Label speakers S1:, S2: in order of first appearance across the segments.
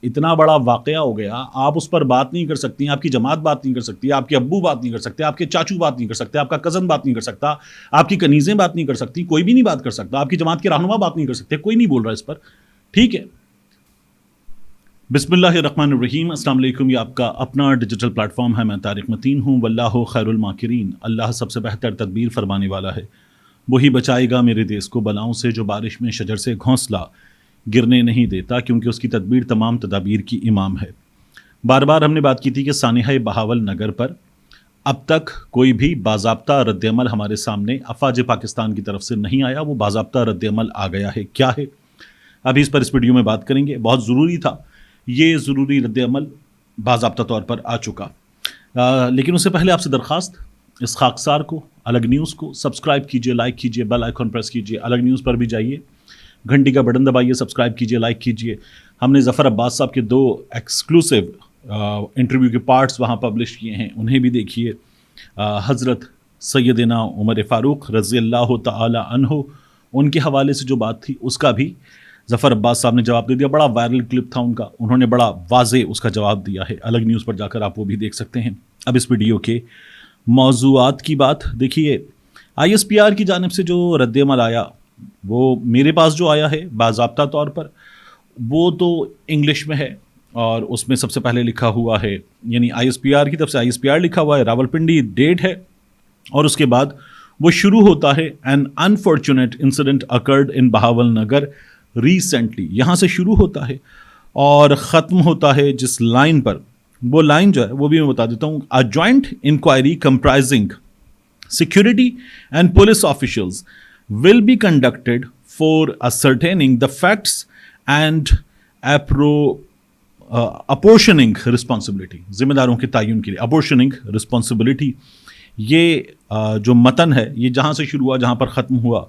S1: اتنا بڑا واقعہ ہو گیا, آپ اس پر بات نہیں کر سکتی, آپ کی جماعت بات نہیں کر سکتی, آپ کے ابو بات نہیں کر سکتے, آپ کے چاچو بات نہیں کر سکتے, آپ کا کزن بات نہیں کر سکتا, آپ کی کنیزیں بات نہیں کر سکتی, کوئی بھی نہیں بات کر سکتا, آپ کی جماعت کے رہنما بات نہیں کر سکتے, کوئی نہیں بول رہا اس پر. ٹھیک ہے, بسم اللہ الرحمن الرحیم. السلام علیکم. یہ آپ کا اپنا ڈیجیٹل پلیٹ فارم ہے. میں طارق متین ہوں. واللہ خیر الماکرین. اللہ سب سے بہتر تدبیر فرمانے والا ہے. وہی بچائے گا میرے دیس کو بلاؤں سے, جو بارش میں شجر سے گھونسلہ گرنے نہیں دیتا, کیونکہ اس کی تدبیر تمام تدابیر کی امام ہے. بار بار ہم نے بات کی تھی کہ سانحہ بہاول نگر پر اب تک کوئی بھی باضابطہ رد عمل ہمارے سامنے افواج پاکستان کی طرف سے نہیں آیا. وہ باضابطہ رد عمل آ گیا ہے. کیا ہے, ابھی اس پر اس ویڈیو میں بات کریں گے. بہت ضروری تھا, یہ ضروری رد عمل باضابطہ طور پر آ چکا. لیکن اس سے پہلے آپ سے درخواست, اس خاکسار کو, الگ نیوز کو سبسکرائب کیجئے, لائک کیجئے, بیل آئیکن پریس کیجئے. الگ نیوز پر بھی جائیے, گھنٹی کا بٹن دبائیے, سبسکرائب کیجئے, لائک کیجئے. ہم نے ظفر عباس صاحب کے 2 ایکسکلوسیو انٹرویو کے پارٹس وہاں پبلش کیے ہیں, انہیں بھی دیکھیے. حضرت سیدنا عمر فاروق رضی اللہ تعالی عنہ, ان کے حوالے سے جو بات تھی اس کا بھی ظفر عباس صاحب نے جواب دے دیا. بڑا وائرل کلپ تھا ان کا, انہوں نے بڑا واضح اس کا جواب دیا ہے. الگ نیوز پر جا کر آپ وہ بھی دیکھ سکتے ہیں. اب اس ویڈیو کے موضوعات کی بات دیکھیے. آئی ایس پی آر کی جانب سے جو رد عمل آیا, وہ میرے پاس جو آیا ہے باضابطہ طور پر, وہ تو انگلش میں ہے, اور اس میں سب سے پہلے لکھا ہوا ہے, یعنی آئی ایس پی آر کی طرف سے آئی ایس پی آر لکھا ہوا ہے, راولپنڈی ڈیٹ ہے, اور اس کے بعد وہ شروع ہوتا ہے an unfortunate incident occurred in Bahawalnagar recently. یہاں سے شروع ہوتا ہے اور ختم ہوتا ہے جس لائن پر, وہ لائن جو ہے وہ بھی میں بتا دیتا ہوں. A joint inquiry comprising security and police officials will be conducted for ascertaining the facts and apportioning responsibility. ذمہ داروں کے تعین کے لیے apportioning responsibility. یہ جو متن ہے, یہ جہاں سے شروع ہوا جہاں پر ختم ہوا,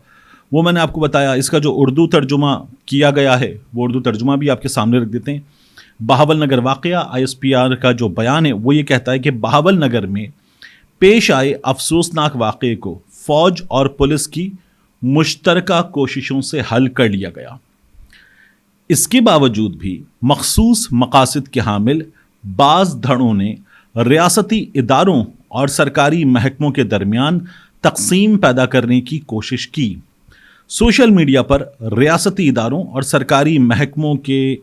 S1: وہ میں نے آپ کو بتایا. اس کا جو اردو ترجمہ کیا گیا ہے, وہ اردو ترجمہ بھی آپ کے سامنے رکھ دیتے ہیں. بہاول نگر واقعہ, آئی ایس پی آر کا جو بیان ہے وہ یہ کہتا ہے کہ بہاول نگر میں پیش آئے افسوسناک واقعے کو فوج اور پولیس کی مشترکہ کوششوں سے حل کر لیا گیا. اس کے باوجود بھی مخصوص مقاصد کے حامل بعض دھڑوں نے ریاستی اداروں اور سرکاری محکموں کے درمیان تقسیم پیدا کرنے کی کوشش کی. سوشل میڈیا پر ریاستی اداروں اور سرکاری محکموں کے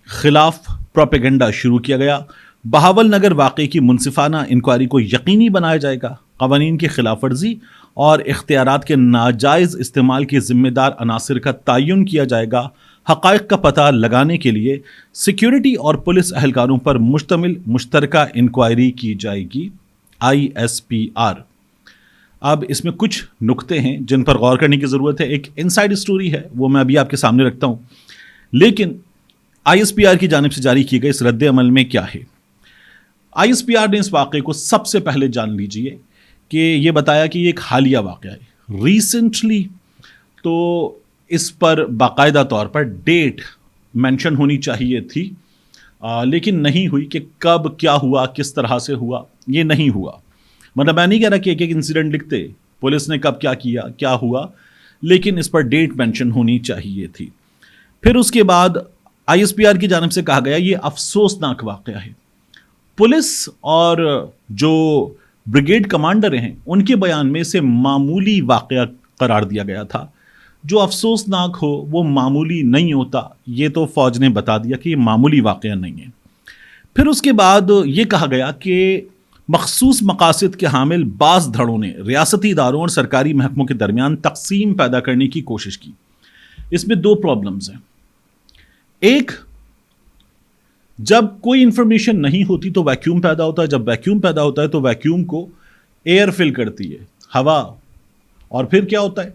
S1: خلاف پروپیگنڈا شروع کیا گیا. بہاول نگر واقعے کی منصفانہ انکوائری کو یقینی بنایا جائے گا. قوانین کی خلاف ورزی اور اختیارات کے ناجائز استعمال کے ذمہ دار عناصر کا تعین کیا جائے گا. حقائق کا پتہ لگانے کے لیے سیکیورٹی اور پولیس اہلکاروں پر مشتمل مشترکہ انکوائری کی جائے گی. I S P R. اب اس میں کچھ نکتے ہیں جن پر غور کرنے کی ضرورت ہے. ایک انسائیڈ اسٹوری ہے, وہ میں ابھی آپ کے سامنے رکھتا ہوں. لیکن آئی ایس پی آر کی جانب سے جاری کیے گئے اس رد عمل میں کیا ہے. آئی ایس پی آر نے اس واقعے کو سب سے پہلے جان لیجئے کہ یہ بتایا کہ یہ ایک حالیہ واقعہ ہے, ریسنٹلی. تو اس پر باقاعدہ طور پر ڈیٹ مینشن ہونی چاہیے تھی, لیکن نہیں ہوئی کہ کب کیا ہوا, کس طرح سے ہوا. یہ نہیں ہوا. مطلب میں نہیں کہہ رہا کہ ایک ایک انسیڈنٹ لکھتے پولیس نے کب کیا کیا, کیا ہوا, لیکن اس پر ڈیٹ مینشن ہونی چاہیے تھی. پھر اس کے بعد آئی ایس پی آر کی جانب سے کہا گیا یہ افسوسناک واقعہ ہے. پولیس اور جو بریگیڈ کمانڈر ہیں ان کے بیان میں اسے معمولی واقعہ قرار دیا گیا تھا. جو افسوسناک ہو وہ معمولی نہیں ہوتا, یہ تو فوج نے بتا دیا کہ یہ معمولی واقعہ نہیں ہے. پھر اس کے بعد یہ کہا گیا کہ مخصوص مقاصد کے حامل بعض دھڑوں نے ریاستی اداروں اور سرکاری محکموں کے درمیان تقسیم پیدا کرنے کی کوشش کی. اس میں 2 پرابلمز ہیں. ایک, جب کوئی انفارمیشن نہیں ہوتی تو ویکیوم پیدا ہوتا ہے. جب ویکیوم پیدا ہوتا ہے تو ویکیوم کو ایئر فل کرتی ہے, ہوا, اور پھر کیا ہوتا ہے,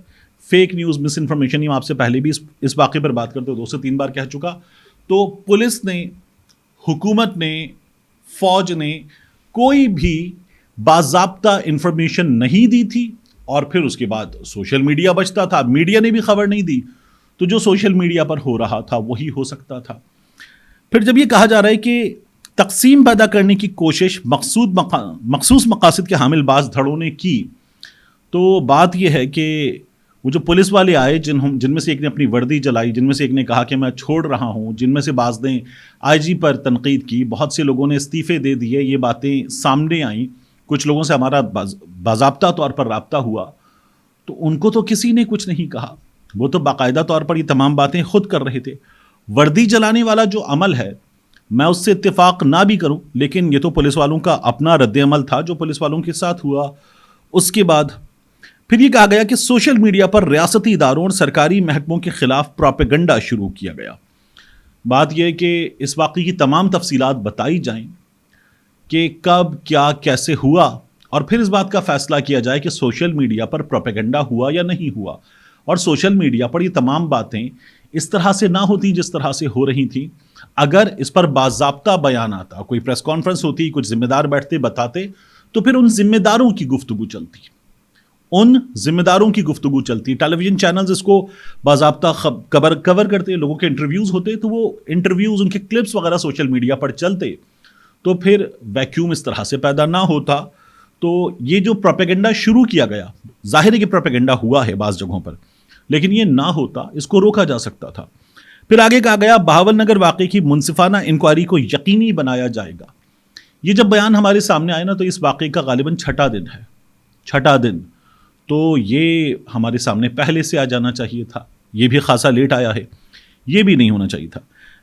S1: فیک نیوز, مس انفارمیشن. یہ آپ سے پہلے بھی اس واقعے پر بات کرتے 2 سے 3 بار کہہ چکا. تو پولیس نے, حکومت نے, فوج نے کوئی بھی باضابطہ انفارمیشن نہیں دی تھی, اور پھر اس کے بعد سوشل میڈیا بچتا تھا. میڈیا نے بھی خبر نہیں دی, تو جو سوشل میڈیا پر ہو رہا تھا وہی ہو سکتا تھا. پھر جب یہ کہا جا رہا ہے کہ تقسیم پیدا کرنے کی کوشش مخصوص مقاصد کے حامل بعض دھڑوں نے کی, تو بات یہ ہے کہ وہ جو پولیس والے آئے جن میں سے ایک نے اپنی وردی جلائی، جن میں سے ایک نے کہا کہ میں چھوڑ رہا ہوں، جن میں سے بعض نے آئی جی پر تنقید کی، بہت سے لوگوں نے استعفے دے دیے، یہ باتیں سامنے آئیں، کچھ لوگوں سے ہمارا باضابطہ طور پر رابطہ ہوا، تو ان کو تو کسی نے کچھ نہیں کہا، وہ تو باقاعدہ طور پر یہ تمام باتیں خود کر رہے تھے۔ وردی جلانے والا جو عمل ہے، میں اس سے اتفاق نہ بھی کروں، لیکن یہ تو پولیس والوں کا اپنا رد عمل تھا جو پولیس والوں کے ساتھ ہوا۔ اس کے بعد پھر یہ کہا گیا کہ سوشل میڈیا پر ریاستی اداروں اور سرکاری محکموں کے خلاف پروپیگنڈا شروع کیا گیا۔ بات یہ ہے کہ اس واقعے کی تمام تفصیلات بتائی جائیں کہ کب کیا کیسے ہوا، اور پھر اس بات کا فیصلہ کیا جائے کہ سوشل میڈیا پر پروپیگنڈا ہوا یا نہیں ہوا، اور سوشل میڈیا پر یہ تمام باتیں اس طرح سے نہ ہوتی جس طرح سے ہو رہی تھیں۔ اگر اس پر باضابطہ بیان آتا، کوئی پریس کانفرنس ہوتی، کچھ ذمہ دار بیٹھتے بتاتے، تو پھر ان ذمہ داروں کی گفتگو چلتی، ٹیلی ویژن چینلز اس کو باضابطہ کور کرتے، لوگوں کے انٹرویوز ہوتے، تو وہ انٹرویوز، ان کے کلپس وغیرہ سوشل میڈیا پر چلتے، تو پھر ویکیوم اس طرح سے پیدا نہ ہوتا۔ تو یہ جو پروپیگنڈا شروع کیا گیا، ظاہر ہے کہ پروپیگنڈا ہوا ہے بعض جگہوں پر، لیکن یہ نہ ہوتا، اس کو روکا جا سکتا تھا۔ پھر آگے کہا گیا بہاول نگر واقعے کی منصفانہ انکوائری کو یقینی بنایا جائے گا۔ یہ جب بیان ہمارے سامنے آئے نا، تو اس واقعے کا غالباً چھٹا دن، تو یہ ہمارے سامنے پہلے سے آ جانا چاہیے تھا، یہ بھی خاصا لیٹ آیا ہے، یہ بھی نہیں ہونا چاہیے تھا۔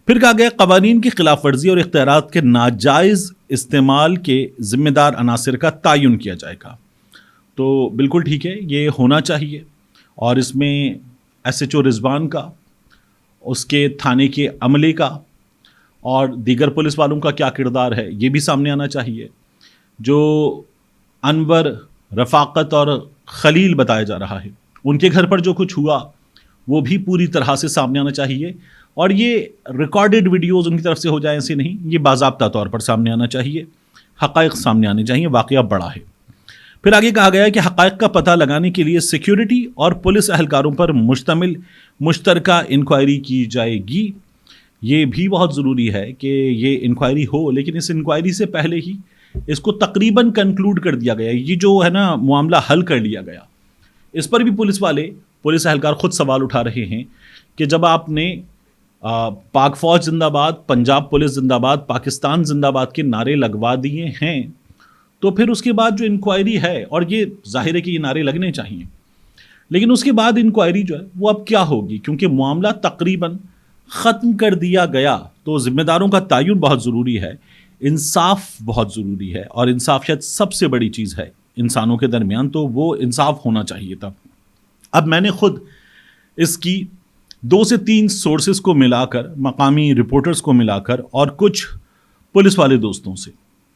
S1: پھر کہا گیا قوانین کی خلاف ورزی اور اختیارات کے ناجائز استعمال کے ذمہ دار عناصر کا تعین کیا جائے گا۔ تو بالکل ٹھیک ہے، یہ ہونا چاہیے، اور اس میں ایس ایچ او رضوان کا، اس کے تھانے کے عملے کا اور دیگر پولیس والوں کا کیا کردار ہے، یہ بھی سامنے آنا چاہیے۔ جو انور، رفاقت اور خلیل بتایا جا رہا ہے، ان کے گھر پر جو کچھ ہوا وہ بھی پوری طرح سے سامنے آنا چاہیے، اور یہ ریکارڈڈ ویڈیوز ان کی طرف سے ہو جائیں ایسے نہیں، یہ باضابطہ طور پر سامنے آنا چاہیے، حقائق سامنے آنے چاہیے، واقعہ بڑا ہے۔ پھر آگے کہا گیا ہے کہ حقائق کا پتہ لگانے کے لیے سیکیورٹی اور پولیس اہلکاروں پر مشتمل مشترکہ انکوائری کی جائے گی۔ یہ بھی بہت ضروری ہے کہ یہ انکوائری ہو، لیکن اس انکوائری سے پہلے ہی اس کو تقریباً کنکلوڈ کر دیا گیا، یہ جو ہے نا معاملہ حل کر لیا گیا۔ اس پر بھی پولیس اہلکار خود سوال اٹھا رہے ہیں کہ جب آپ نے پاک فوج زندہ باد، پنجاب پولیس زندہ باد، پاکستان زندہ باد کے نعرے لگوا دیے ہیں، تو پھر اس کے بعد جو انکوائری ہے، اور یہ ظاہر ہے کہ یہ نعرے لگنے چاہیے، لیکن اس کے بعد انکوائری جو ہے وہ اب کیا ہوگی، کیونکہ معاملہ تقریباً ختم کر دیا گیا، تو ذمہ داروں کا تعین بہت ضروری ہے، انصاف بہت ضروری ہے، اور انصاف شاید سب سے بڑی چیز ہے انسانوں کے درمیان، تو وہ انصاف ہونا چاہیے تھا۔ اب میں نے خود اس کی 2 سے 3 سورسز کو ملا کر، مقامی رپورٹرز کو ملا کر، اور کچھ پولیس والے دوستوں سے،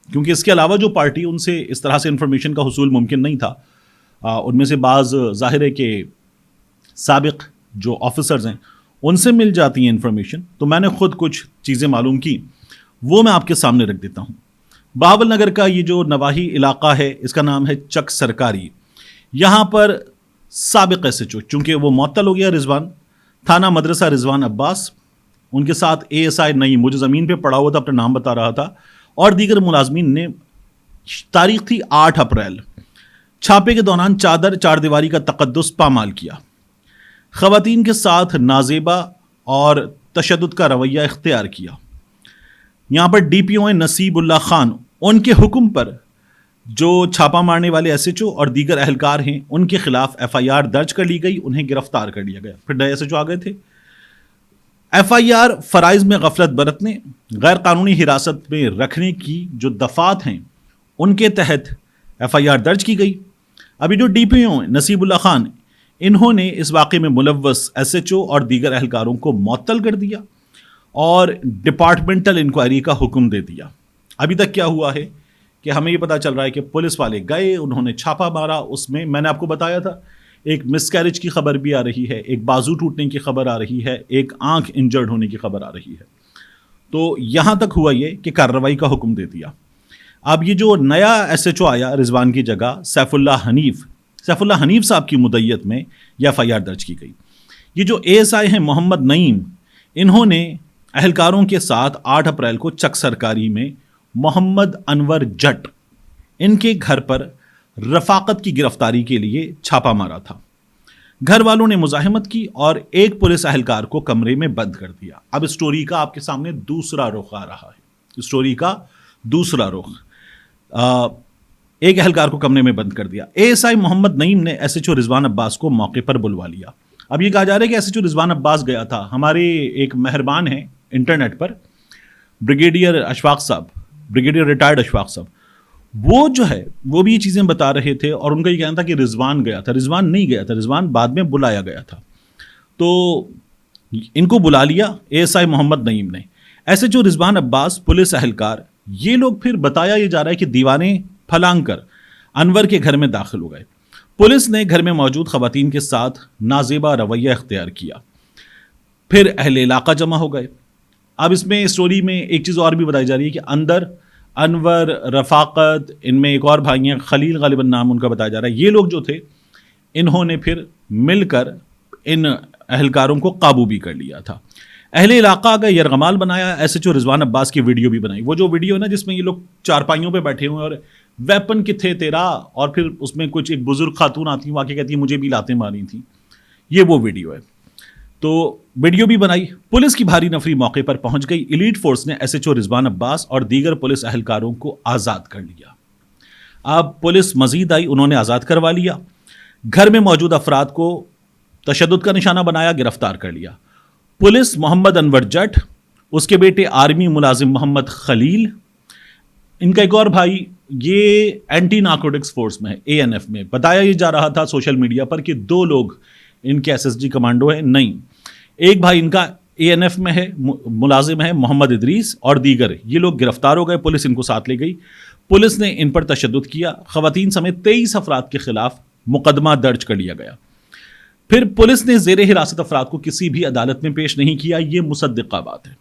S1: کیونکہ اس کے علاوہ جو پارٹی، ان سے اس طرح سے انفارمیشن کا حصول ممکن نہیں تھا، ان میں سے بعض ظاہر ہے کہ سابق جو آفیسرز ہیں ان سے مل جاتی ہیں انفارمیشن، تو میں نے خود کچھ چیزیں معلوم کی، وہ میں آپ کے سامنے رکھ دیتا ہوں۔ بہاول نگر کا یہ جو نواحی علاقہ ہے، اس کا نام ہے چک سرکاری۔ یہاں پر سابق ایس ایچ او، چونکہ وہ معطل ہو گیا، رضوان، تھانہ مدرسہ رضوان عباس، ان کے ساتھ اے ایس آئی نعیم، وہ جو زمین پہ پڑا ہوا تھا اپنا نام بتا رہا تھا، اور دیگر ملازمین نے، تاریخ تھی 8 اپریل، چھاپے کے دوران چار دیواری کا تقدس پامال کیا، خواتین کے ساتھ نازیبا اور تشدد کا رویہ اختیار کیا۔ یہاں پر ڈی پی او نصیب اللہ خان، ان کے حکم پر جو چھاپا مارنے والے ایس ایچ او اور دیگر اہلکار ہیں، ان کے خلاف ایف آئی آر درج کر لی گئی، انہیں گرفتار کر لیا گیا۔ پھر نئے ایس ایچ او آ گئے تھے۔ ایف آئی آر فرائض میں غفلت برتنے، غیر قانونی حراست میں رکھنے کی جو دفعات ہیں، ان کے تحت ایف آئی آر درج کی گئی۔ ابھی جو ڈی پی او نصیب اللہ خان، انہوں نے اس واقعے میں ملوث ایس ایچ او اور دیگر اہلکاروں کو معطل کر دیا اور ڈپارٹمنٹل انکوائری کا حکم دے دیا۔ ابھی تک کیا ہوا ہے کہ ہمیں یہ پتا چل رہا ہے کہ پولیس والے گئے، انہوں نے چھاپا مارا، اس میں نے آپ کو بتایا تھا ایک مس کیریج کی خبر بھی آ رہی ہے، ایک بازو ٹوٹنے کی خبر آ رہی ہے، ایک آنکھ انجرڈ ہونے کی خبر آ رہی ہے۔ تو یہاں تک ہوا یہ کہ کارروائی کا حکم دے دیا۔ اب یہ جو نیا ایس ایچ او آیا رضوان کی جگہ، سیف اللہ حنیف صاحب کی مدعیت میں یہ ایف آئی آر درج کی گئی۔ یہ جو اے ایس آئی ہیں محمد نعیم، انہوں نے اہلکاروں کے ساتھ 8 اپریل کو چک سرکاری میں محمد انور جٹ، ان کے گھر پر رفاقت کی گرفتاری کے لیے چھاپا مارا تھا۔ گھر والوں نے مزاحمت کی اور ایک پولیس اہلکار کو کمرے میں بند کر دیا. اب اسٹوری کا آپ کے سامنے دوسرا رخ آ رہا ہے. اسٹوری کا دوسرا رخ. ایک اہلکار کو کمرے میں بند کر دیا. ASI محمد نعیم نے SHO رضوان عباس کو موقع پر بلوا لیا. اب یہ کہا جا رہا ہے کہ SHO رضوان عباس گیا تھا. ہمارے ایک مہربان ہیں انٹرنیٹ پر بریگیڈیئر ریٹائرڈ اشفاق صاحب, وہ جو ہے وہ بھی یہ چیزیں بتا رہے تھے اور ان کا یہ کہنا تھا کہ رضوان گیا تھا. رضوان نہیں گیا تھا, رضوان بعد میں بلایا گیا تھا. تو ان کو بلا لیا ASI محمد نعیم نے. SHO رضوان عباس, پولیس اہلکار, یہ لوگ پھر بتایا یہ جا رہا ہے کہ دیوانے پھلانگ کر انور کے گھر میں داخل ہو گئے. پولیس نے گھر میں موجود خواتین کے ساتھ نازیبا رویہ اختیار کیا. پھر اہل علاقہ جمع ہو گئے. اب اس میں اسٹوری میں ایک چیز اور بھی بتائی جا رہی ہے کہ اندر انور, رفاقت, ان میں ایک اور بھائی ہیں خلیل غالباً نام ان کا بتایا جا رہا ہے, یہ لوگ جو تھے انہوں نے پھر مل کر ان اہلکاروں کو قابو بھی کر لیا تھا. اہل علاقہ کا یرغمال بنایا. SHO رضوان عباس کی ویڈیو بھی بنائی. وہ جو ویڈیو ہے نا جس میں یہ لوگ چارپائیوں پہ بیٹھے ہوئے اور ویپن کتھے تیرا, اور پھر اس میں کچھ ایک بزرگ خاتون آتی ہیں واقعی کہتی ہیں مجھے بھی لاتیں ماری تھیں, یہ وہ ویڈیو ہے. تو ویڈیو بھی بنائی. پولیس کی بھاری نفری موقع پر پہنچ گئی. ایلیٹ فورس نے SHO رضوان عباس اور دیگر پولیس اہلکاروں کو آزاد کر لیا. اب پولیس مزید آئی, انہوں نے آزاد کروا لیا. گھر میں موجود افراد کو تشدد کا نشانہ بنایا, گرفتار کر لیا. پولیس محمد انور جٹ, اس کے بیٹے آرمی ملازم محمد خلیل, ان کا ایک اور بھائی یہ اینٹی نارکوٹکس فورس میں ہے, ANF میں. بتایا یہ جا رہا تھا سوشل میڈیا پر کہ 2 لوگ ان کے SSG کمانڈو ہیں, نہیں, ایک بھائی ان کا ANF میں ہے, ملازم ہے محمد ادریس, اور دیگر یہ لوگ گرفتار ہو گئے. پولیس ان کو ساتھ لے گئی. پولیس نے ان پر تشدد کیا. خواتین سمیت 23 افراد کے خلاف مقدمہ درج کر لیا گیا. پھر پولیس نے زیر حراست افراد کو کسی بھی عدالت میں پیش نہیں کیا. یہ مصدقہ بات ہے.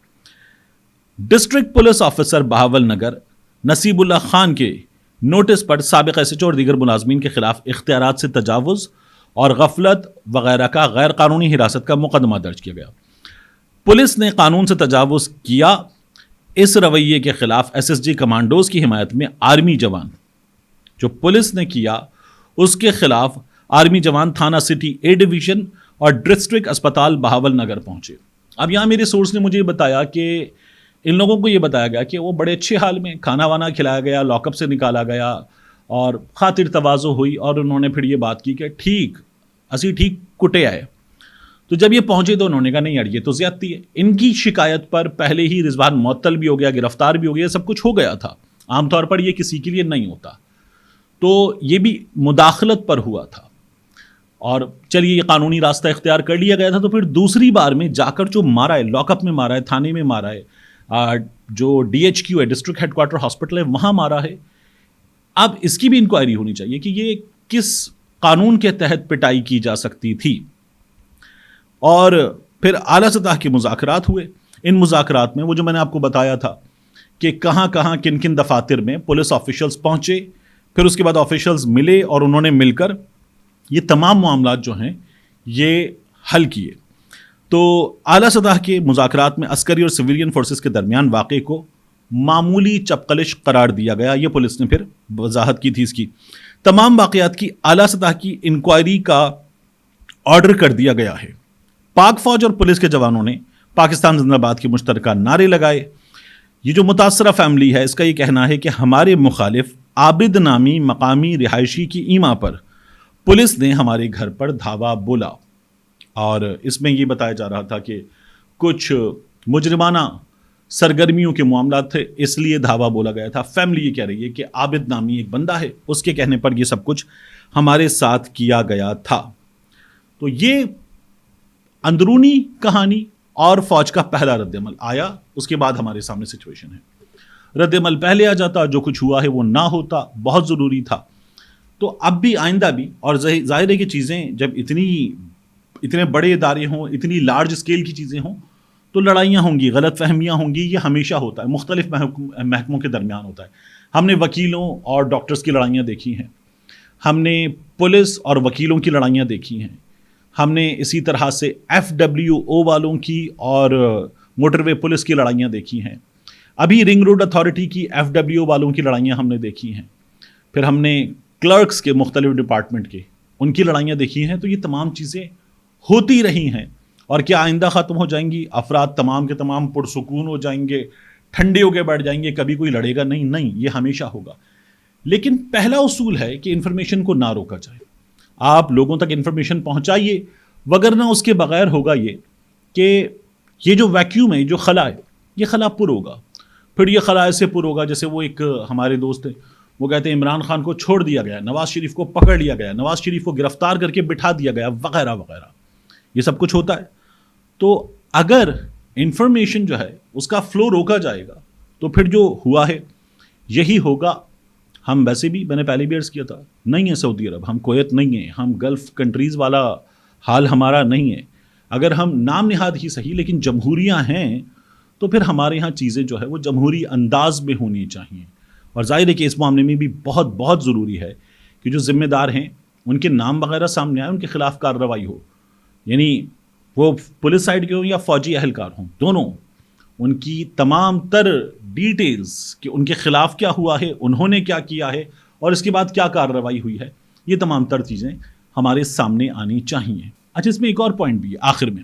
S1: District police officer Bahawal Nagar نصیب اللہ خان کے نوٹس پر سابق SHO اور دیگر ملازمین کے خلاف اختیارات سے تجاوز اور غفلت وغیرہ کا غیر قانونی حراست کا مقدمہ درج کیا گیا. پولیس نے قانون سے تجاوز کیا. اس رویے کے خلاف SSG کمانڈوز کی حمایت میں آرمی جوان, جو پولیس نے کیا اس کے خلاف آرمی جوان تھانہ سٹی A ڈویژن اور ڈسٹرکٹ اسپتال بہاول نگر پہنچے. اب یہاں میرے سورس نے مجھے بتایا کہ ان لوگوں کو یہ بتایا گیا کہ وہ بڑے اچھے حال میں, کھانا وانا کھلایا گیا, لاک اپ سے نکالا گیا اور خاطر تواضع ہوئی, اور انہوں نے پھر یہ بات کی کہ ٹھیک اسی ٹھیک کٹے آئے. تو جب یہ پہنچے تو انہوں نے کہا نہیں یار یہ تو زیادتی ہے. ان کی شکایت پر پہلے ہی رضوان معطل بھی ہو گیا, گرفتار بھی ہو گیا, سب کچھ ہو گیا تھا. عام طور پر یہ کسی کے لیے نہیں ہوتا, تو یہ بھی مداخلت پر ہوا تھا اور چلیے یہ قانونی راستہ اختیار کر لیا گیا تھا. تو پھر دوسری بار میں جا کر جو مارا ہے, لاک اپ میں مارا ہے, تھانے میں مارا ہے, جو DHQ ہے ڈسٹرکٹ ہیڈ کوارٹر ہاسپٹل ہے وہاں مارا ہے. اب اس کی بھی انکوائری ہونی چاہیے کہ یہ کس قانون کے تحت پٹائی کی جا سکتی تھی. اور پھر اعلیٰ سطح کے مذاکرات ہوئے. ان مذاکرات میں وہ جو میں نے آپ کو بتایا تھا کہ کہاں کہاں کن کن دفاتر میں پولیس آفیشلز پہنچے, پھر اس کے بعد آفیشلز ملے اور انہوں نے مل کر یہ تمام معاملات جو ہیں یہ حل کیے. تو اعلیٰ سطح کے مذاکرات میں عسکری اور سویلین فورسز کے درمیان واقعے کو معمولی چپقلش قرار دیا گیا. یہ پولیس نے پھر وضاحت کی تھی اس کی. تمام واقعات کی اعلیٰ سطح کی انکوائری کا آرڈر کر دیا گیا ہے. پاک فوج اور پولیس کے جوانوں نے پاکستان زندہ باد کے مشترکہ نعرے لگائے. یہ جو متاثرہ فیملی ہے اس کا یہ کہنا ہے کہ ہمارے مخالف عابد نامی مقامی رہائشی کی ایما پر پولیس نے ہمارے گھر پر دھاوا بولا. اور اس میں یہ بتایا جا رہا تھا کہ کچھ مجرمانہ سرگرمیوں کے معاملات تھے اس لیے دھاوا بولا گیا تھا. فیملی یہ کہہ رہی ہے کہ عابد نامی ایک بندہ ہے, اس کے کہنے پر یہ سب کچھ ہمارے ساتھ کیا گیا تھا. تو یہ اندرونی کہانی اور فوج کا پہلا رد عمل آیا. اس کے بعد ہمارے سامنے سچویشن ہے. رد عمل پہلے آ جاتا, جو کچھ ہوا ہے وہ نہ ہوتا, بہت ضروری تھا. تو اب بھی آئندہ بھی, اور ظاہر ہے کہ چیزیں جب اتنے بڑے ادارے ہوں, اتنی لارج اسکیل کی چیزیں ہوں تو لڑائیاں ہوں گی, غلط فہمیاں ہوں گی. یہ ہمیشہ ہوتا ہے, مختلف محکموں کے درمیان ہوتا ہے. ہم نے وکیلوں اور ڈاکٹرز کی لڑائیاں دیکھی ہیں, ہم نے پولیس اور وکیلوں کی لڑائیاں دیکھی ہیں, ہم نے اسی طرح سے FWO والوں کی اور موٹر وے پولیس کی لڑائیاں دیکھی ہیں. ابھی رنگ روڈ اتھارٹی کی FWO والوں کی لڑائیاں ہم نے دیکھی ہیں. پھر ہم نے کلرکس کے مختلف ڈپارٹمنٹ کے ان کی لڑائیاں دیکھی ہیں، تو یہ تمام چیزیں ہوتی رہی ہیں. اور کیا آئندہ ختم ہو جائیں گی؟ افراد تمام کے تمام پرسکون ہو جائیں گے، ٹھنڈے ہو کے بیٹھ جائیں گے، کبھی کوئی لڑے گا نہیں؟ نہیں، یہ ہمیشہ ہوگا. لیکن پہلا اصول ہے کہ انفارمیشن کو نہ روکا جائے. آپ لوگوں تک انفارمیشن پہنچائیے، وگرنہ اس کے بغیر ہوگا یہ کہ یہ جو ویکیوم ہے، جو خلا ہے، یہ خلا پر ہوگا. پھر یہ خلا ایسے پر ہوگا جیسے وہ ایک ہمارے دوست ہیں، وہ کہتے ہیں عمران خان کو چھوڑ دیا گیا، نواز شریف کو پکڑ لیا گیا، نواز شریف کو گرفتار کر کے بٹھا دیا گیا، وغیرہ وغیرہ. یہ سب کچھ ہوتا ہے. تو اگر انفارمیشن جو ہے اس کا فلو روکا جائے گا تو پھر جو ہوا ہے یہی ہوگا. ہم ویسے بھی، میں نے پہلے بھی عرض کیا تھا، نہیں ہے سعودی عرب، ہم کویت نہیں ہیں، ہم گلف کنٹریز والا حال ہمارا نہیں ہے. اگر ہم نام نہاد ہی صحیح لیکن جمہوریاں ہیں تو پھر ہمارے یہاں چیزیں جو ہے وہ جمہوری انداز میں ہونی چاہیے. اور ظاہر ہے کہ اس معاملے میں بھی بہت بہت ضروری ہے کہ جو ذمہ دار ہیں ان کے نام وغیرہ سامنے آئے، ان کے خلاف کارروائی ہو. یعنی وہ پولیس سائڈ کے ہوں یا فوجی اہلکار ہوں، دونوں، ان کی تمام تر ڈیٹیلز کہ ان کے خلاف کیا ہوا ہے، انہوں نے کیا کیا ہے اور اس کے بعد کیا کارروائی ہوئی ہے، یہ تمام تر چیزیں ہمارے سامنے آنی چاہیے. اچھا، اس میں ایک اور پوائنٹ بھی ہے آخر میں.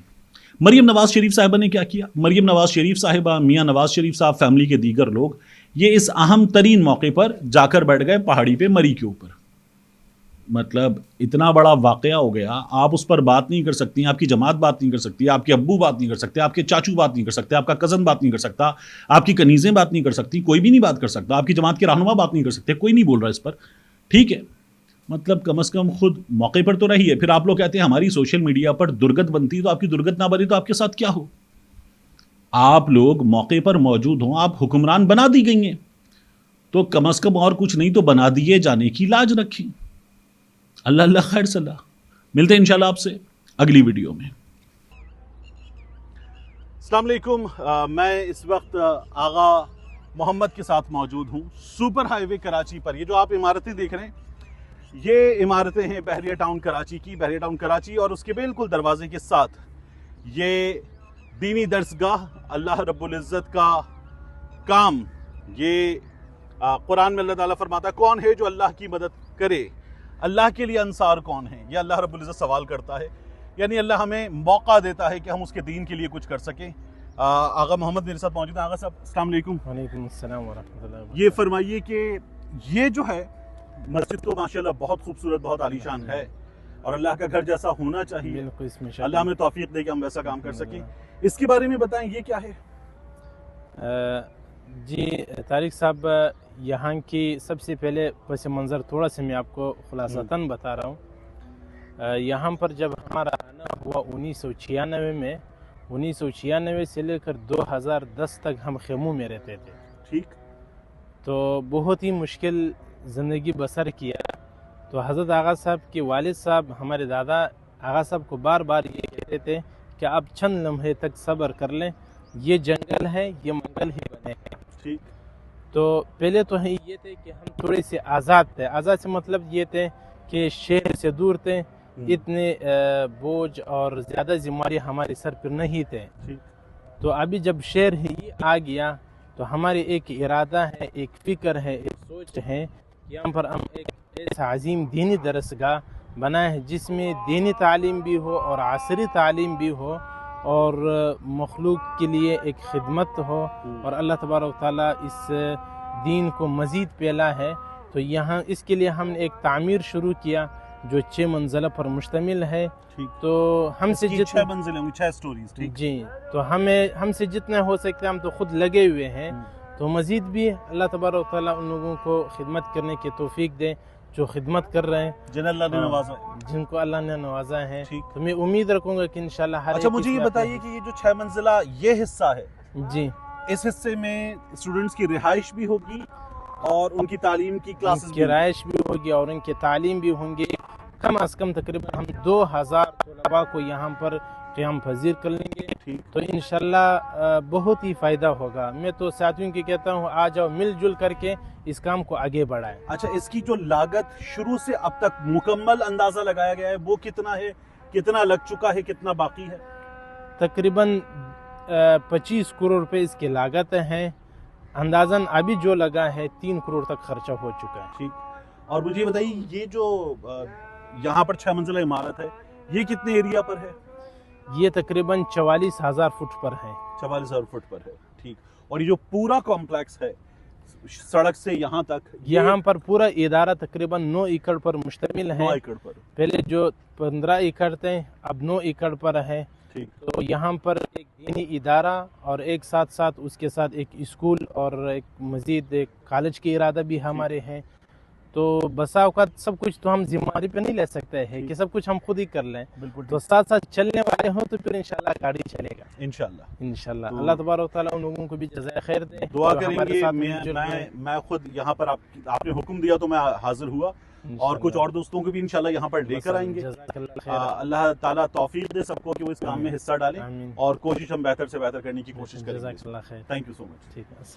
S1: مریم نواز شریف صاحبہ نے کیا کیا؟ مریم نواز شریف صاحبہ، میاں نواز شریف صاحب، فیملی کے دیگر لوگ یہ اس اہم ترین موقع پر جا کر بیٹھ گئے پہاڑی پہ مری کے اوپر. مطلب اتنا بڑا واقعہ ہو گیا، آپ اس پر بات نہیں کر سکتی، آپ کی جماعت بات نہیں کر سکتی، آپ کے ابو بات نہیں کر سکتے، آپ کے چاچو بات نہیں کر سکتے، آپ کا کزن بات نہیں کر سکتا، آپ کی کنیزیں بات نہیں کر سکتی، کوئی بھی نہیں بات کر سکتا، آپ کی جماعت کے رہنما بات نہیں کر سکتے، کوئی نہیں بول رہا اس پر. ٹھیک ہے، مطلب کم از کم خود موقع پر تو رہی ہے. پھر آپ لوگ کہتے ہیں ہماری سوشل میڈیا پر درگت بنتی، تو آپ کی درگت نہ بنی تو آپ کے ساتھ کیا ہو؟ آپ لوگ موقع پر موجود ہوں، آپ حکمران بنا دی گئی ہیں، تو کم از کم اور کچھ نہیں تو بنا دیے جانے کی لاج رکھیں. اللہ اللہ خیر صلاح. ملتے ہیں انشاءاللہ آپ سے اگلی ویڈیو میں. السلام علیکم. میں اس وقت آغا محمد کے ساتھ موجود ہوں سپر ہائی وے کراچی پر. یہ جو آپ عمارتیں دیکھ رہے ہیں، یہ عمارتیں ہیں بحریہ ٹاؤن کراچی کی، بحریہ ٹاؤن کراچی، اور اس کے بالکل دروازے کے ساتھ یہ دینی درسگاہ، اللہ رب العزت کا کام. یہ قرآن میں اللہ تعالیٰ فرماتا ہے کون ہے جو اللہ کی مدد کرے، اللہ کے لیے انصار کون ہیں، یہ اللہ رب العزت سوال کرتا ہے. یعنی اللہ ہمیں موقع دیتا ہے کہ ہم اس کے دین کے لیے کچھ کر سکیں. آغا محمد میرے ساتھ موجود ہیں. آغا صاحب السلام علیکم.
S2: وعلیکم السلام ورحمۃ اللہ.
S1: یہ فرمائیے کہ یہ جو ہے مسجد تو ماشاءاللہ بہت خوبصورت، بہت عالیشان ہے، اور اللہ کا گھر جیسا ہونا چاہیے.
S2: بالکل، اس میں
S1: اللہ ہمیں توفیق دے کہ ہم ویسا کام کر سکیں. اس کے بارے میں بتائیں، یہ کیا ہے؟
S2: جی طارق صاحب، یہاں کی سب سے پہلے پس منظر تھوڑا سا میں آپ کو خلاصتاً بتا رہا ہوں. یہاں پر جب ہمارا آنا ہوا 1996 میں، 1996 سے لے کر 2010 تک ہم خیموں میں رہتے تھے.
S1: ٹھیک.
S2: تو بہت ہی مشکل زندگی بسر کیا. تو حضرت آغا صاحب کے والد صاحب، ہمارے دادا آغا صاحب کو بار بار یہ کہتے تھے کہ آپ چند لمحے تک صبر کر لیں، یہ جنگل ہے، یہ منگل ہی بنے ہیں.
S1: ٹھیک.
S2: تو پہلے تو یہ تھے کہ ہم تھوڑے سے آزاد تھے. آزاد سے مطلب یہ تھے کہ شہر سے دور تھے، اتنے بوجھ اور زیادہ ذمہ داری ہمارے سر پر نہیں تھے. تو ابھی جب شہر ہی آ گیا تو ہمارے ایک ارادہ ہے، ایک فکر ہے، ایک سوچ ہے کہ یہاں پر ہم ایک ایسا عظیم دینی درسگاہ بنائے ہیں جس میں دینی تعلیم بھی ہو اور عصری تعلیم بھی ہو، اور مخلوق کے لیے ایک خدمت ہو، اور اللہ تبارک و تعالیٰ اس دین کو مزید پھیلا ہے. تو یہاں اس کے لیے ہم نے ایک تعمیر شروع کیا جو 6 منزلہ پر مشتمل ہے. تو ہم سے
S1: 6 منزلیں ہوں گی، 6 سٹوریز.
S2: جی، تو ہم سے جتنا ہو سکتا ہے ہم تو خود لگے ہوئے ہیں. تو مزید بھی اللہ تبارک و تعالیٰ ان لوگوں کو خدمت کرنے کی توفیق دے جو خدمت کر رہے ہیں،
S1: جن اللہ نے نوازا،
S2: جن کو اللہ نے نوازا ہے. تو میں امید رکھوں گا کہ انشاءاللہ ہر
S1: اچھا مجھے یہ بتائیے کہ یہ جو 6 منزلہ یہ حصہ ہے،
S2: جی،
S1: اس حصے میں اسٹوڈنٹس کی رہائش بھی ہوگی اور ان کی تعلیم کی کلاسز بھی،
S2: رہائش بھی ہوگی اور ان کی تعلیم بھی ہوں گی. کم از کم تقریباً ہم 2000 طلباء کو یہاں پر قیام پذیر کر لیں گے. تو انشاءاللہ بہت ہی فائدہ ہوگا. میں تو ساتھیوں کی کہتا ہوں آ جاؤ، مل جل کر کے اس کام کو آگے بڑھائیں.
S1: اچھا، اس کی جو لاگت شروع سے اب تک مکمل اندازہ لگایا گیا ہے وہ کتنا ہے؟ کتنا لگ چکا ہے، کتنا باقی ہے؟
S2: تقریباً 25 کروڑ روپے اس کی لاگت ہیں. اندازاً ابھی جو لگا ہے 3 کروڑ تک خرچہ ہو چکا ہے.
S1: ٹھیک. اور مجھے بتائیے یہ جو یہاں پر 6 منزلہ عمارت ہے، یہ کتنے ایریا پر ہے؟
S2: یہ تقریباً 44,000 فٹ پر ہے.
S1: 44,000 فٹ پر ہے. ٹھیک. اور یہ جو پورا کمپلیکس ہے سڑک سے یہاں تک،
S2: یہاں پر پورا ادارہ تقریباً 9 ایکڑ پر مشتمل ہے.
S1: 9 ایکڑ پر.
S2: پہلے جو 15 ایکڑ تھے اب 9 ایکڑ پر ہے.
S1: ٹھیک.
S2: تو یہاں پر ایک دینی ادارہ اور ایک ساتھ ساتھ اس کے ساتھ ایک اسکول اور ایک مزید ایک کالج کی ارادہ بھی ہمارے ہیں. تو بسا اوقات سب کچھ تو ہم ذمہ داری پہ نہیں لے سکتے ہیں کہ سب کچھ ہم خود ہی کر لیں.
S1: بالکل.
S2: تو ساتھ ساتھ چلنے والے ہوں تو پھر انشاءاللہ گاڑی چلے گا انشاءاللہ. اللہ تبارک و تعالیٰ ان لوگوں کو بھی جزائے خیر دے.
S1: دعا کریں گے. میں خود یہاں پر آپ نے حکم دیا تو میں حاضر ہوا، اور کچھ اور دوستوں کو بھی انشاءاللہ یہاں پر لے کر آئیں گے. اللہ تعالیٰ توفیق دے سب کو کہ وہ اس کام میں حصہ ڈالیں، اور کوشش ہم بہتر سے بہتر کرنے کی کوشش کریں گے. Thank you so much.